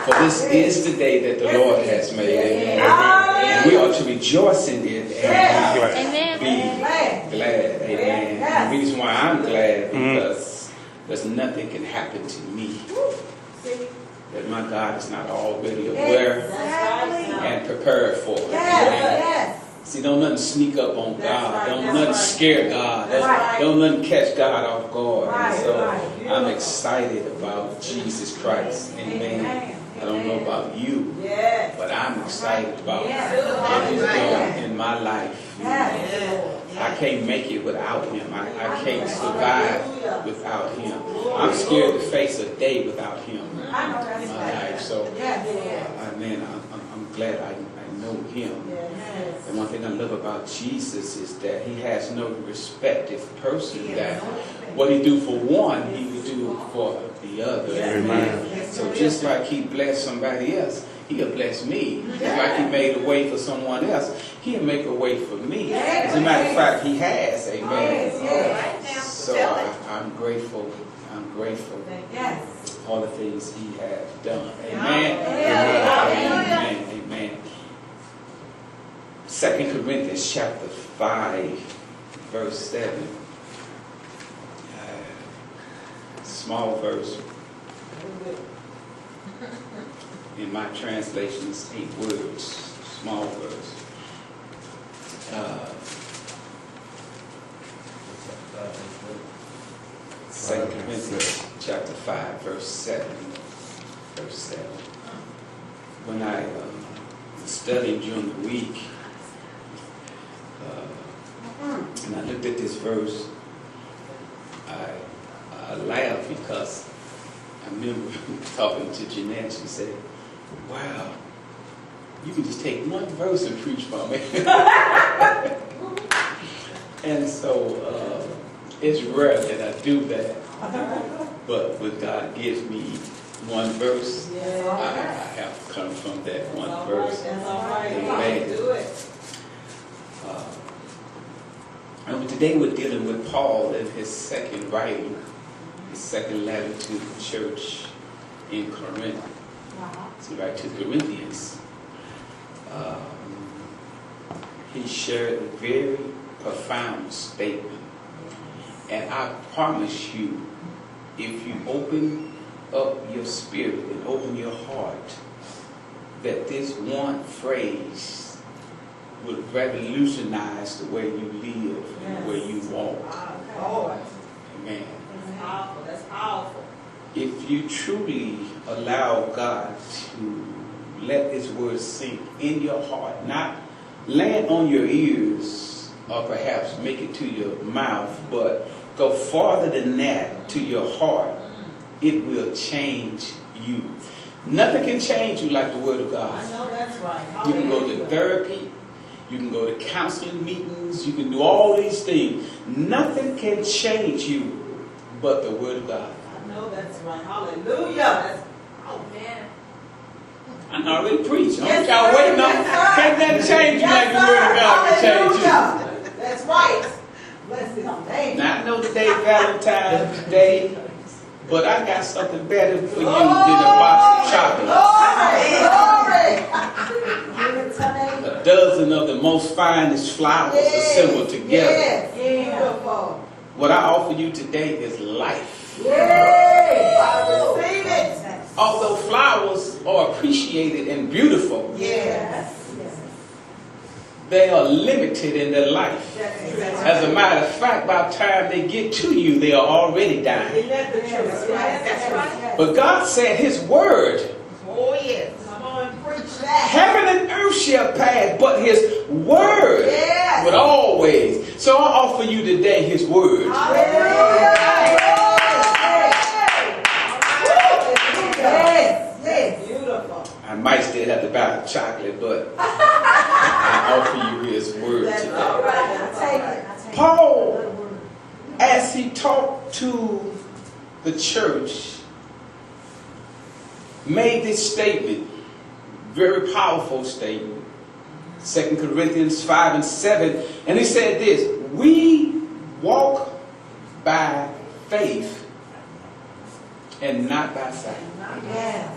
For this is the day that the Lord has made. Amen. And we ought to rejoice in it and be glad. Amen. The reason why I'm glad because there's nothing can happen to me that my God is not already aware and prepared for. Amen. See, don't nothing sneak up on God. Don't nothing scare God. Don't nothing catch God off guard. And so I'm excited about Jesus Christ. Amen. I don't know about you, but I'm excited about what He's doing in my life. I can't make it without Him. I can't survive without Him. I'm scared to face a day without Him in my life. So, amen. I'm glad I know Him. And one thing I love about Jesus is that He has no respective person. That what He do for one, He will do for the other. Amen. So just like He blessed somebody else, He'll bless me. Just like He made a way for someone else, He'll make a way for me. As a matter of fact, He has. Amen. So I'm grateful. I'm grateful for all the things He has done. Amen. Amen. Amen. 2 Corinthians chapter 5, verse 7. Small verse. In my translation, it's 8 words. Small verse. 2 Corinthians chapter 5, verse 7. Verse 7. When I studied during the week, and I looked at this verse, I laughed because I remember talking to Jeanette. She said, "Wow, you can just take one verse and preach for me." And so it's rare that I do that. But when God gives me one verse, I have to come from that one verse. Amen. And today we're dealing with Paul in his second writing, his second letter to the church in Corinth. So right to the Corinthians. He shared a very profound statement. And I promise you, if you open up your spirit and open your heart, that this one phrase will revolutionize the way you live and the way you walk. Amen. That's powerful. That's powerful. If you truly allow God to let His word sink in your heart, not land on your ears or perhaps make it to your mouth, but go farther than that to your heart, it will change you. Nothing can change you like the Word of God. I know that's right. You can go to therapy, you can go to counseling meetings, you can do all these things. Nothing can change you but the Word of God. I know that's right. Hallelujah. Man. I already preached. Y'all waiting on. Can't nothing change you like the Word of God can change you. That's right. Bless His name. Now I know today Valentine's Day, but I got something better for you than a box of chocolates. A dozen of the most finest flowers assembled together. Yes. What I offer you today is life. I receive it. Although flowers are appreciated and beautiful, they are limited in their life. As a matter of fact, by the time they get to you, they are already dying. That's right. But God said His word, Oh, yes. Come on, preach that. heaven and earth shall pass, but His word would always. So I offer you today His word. Yes. Beautiful. I might still have to buy a chocolate, but I offer you His word today. All right. I'll take it. Paul, as he talked to the church, made this statement, very powerful statement, 2 Corinthians 5 and 7, and he said this: we walk by faith and not by sight. Yes.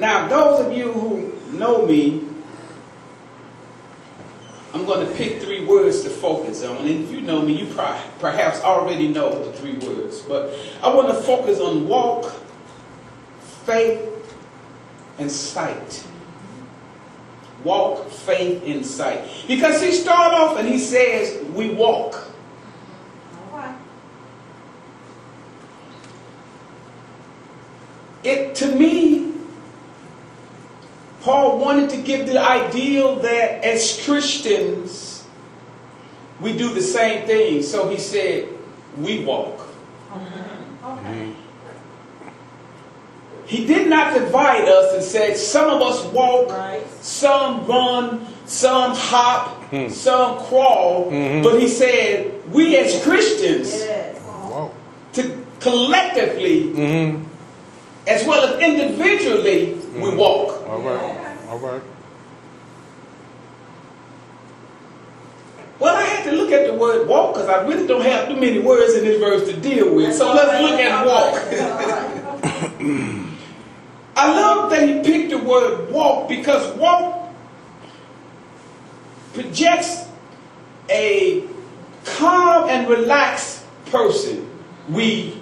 Now, those of you who know me, I'm going to pick 3 words to focus on. And if you know me, you perhaps already know the 3 words. But I want to focus on walk, faith, and sight. Walk, faith, and sight. Because he started off and he says, we walk. All right. To me, Paul wanted to give the ideal that as Christians, we do the same thing. So he said, we walk. Okay. He did not divide us and said, some of us walk, Right. some run, some hop, some crawl. But he said, we as Christians, Yes. to collectively, as well as individually, we walk. All right. All right. Well, I had to look at the word walk because I really don't have too many words in this verse to deal with. So let's look at walk. I love that he picked the word walk because walk projects a calm and relaxed person. We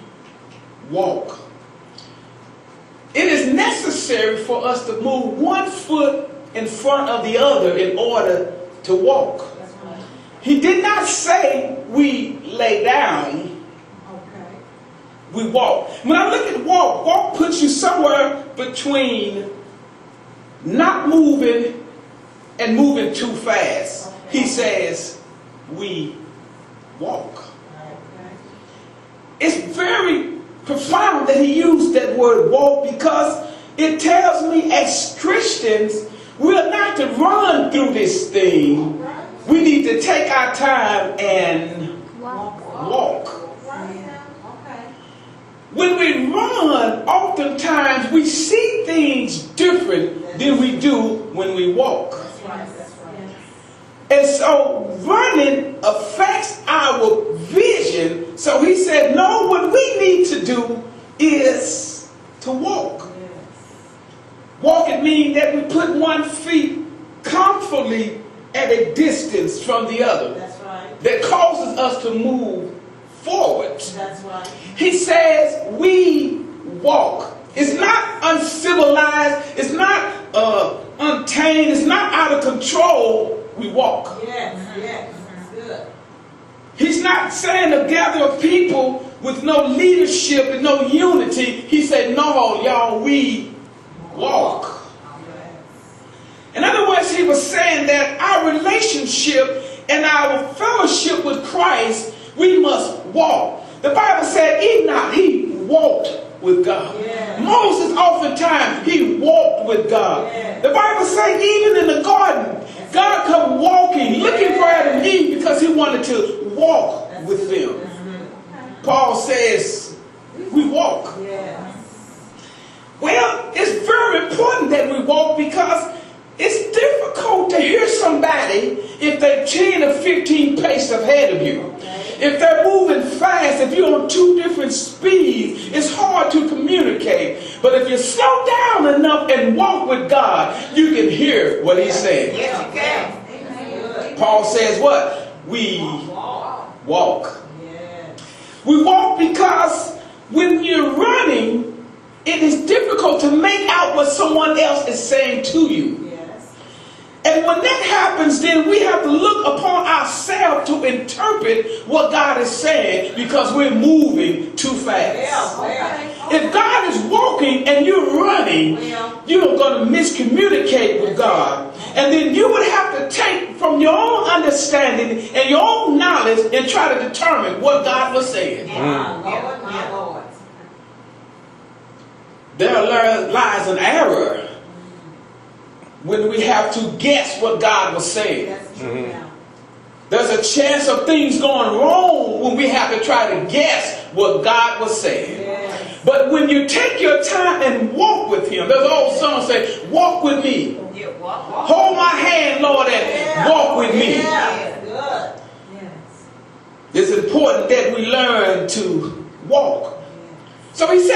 walk. It is necessary for us to move one foot in front of the other in order to walk. That's right. He did not say we lay down. Okay. We walk. When I look at walk, walk puts you somewhere between not moving and moving too fast. Okay. He says, we walk. Okay. It's very profound that he used that word walk because it tells me as Christians, we're not to run through this thing. We need to take our time and walk. Okay. When we run, oftentimes we see things different than we do when we walk. That's right. That's right. And so running affects our vision. So he said, no, what we need to do is to walk. Yes. Walking means that we put one feet comfortably at a distance from the other. That's right. That causes us to move forward. That's right. He says we walk. It's not uncivilized. It's not untamed. It's not out of control. We walk. Yes. Yes. That's good. He's not saying a gather of people with no leadership and no unity. He said, no, y'all, we walk. In other words, he was saying that our relationship and our fellowship with Christ, we must walk. The Bible said Enoch, he walked with God. Yeah. Moses, oftentimes, he walked with God. Yeah. The Bible says even in the garden, God come walking, looking for Adam and Eve because he wanted to walk with them. Paul says, we walk. Yes. Well, it's very important that we walk because it's difficult to hear somebody if they're 10 or 15 paces ahead of you. If they're moving fast, if you're on 2 different speeds, it's hard to communicate. But if you slow down enough and walk with God, you can hear what he's saying. Yes, you can. Amen. Paul says what? We walk. Yes. We walk because when you're running, it is difficult to make out what someone else is saying to you. Yes. And when that happens, then we have to look upon ourselves to interpret what God is saying because we're moving too fast. If God is walking and you're running, you're going to miscommunicate with God. And then you would have to take from your own understanding and your own knowledge and try to determine what God was saying. My Lord. There lies an error when we have to guess what God was saying. That's true now. There's a chance of things going wrong when we have to try to guess what God was saying. Yes. But when you take your time and walk with him, there's an old song say, walk with me. Yeah, walk. Hold my hand, Lord, and walk with me. Yeah. Good. Yes. It's important that we learn to walk. So he said,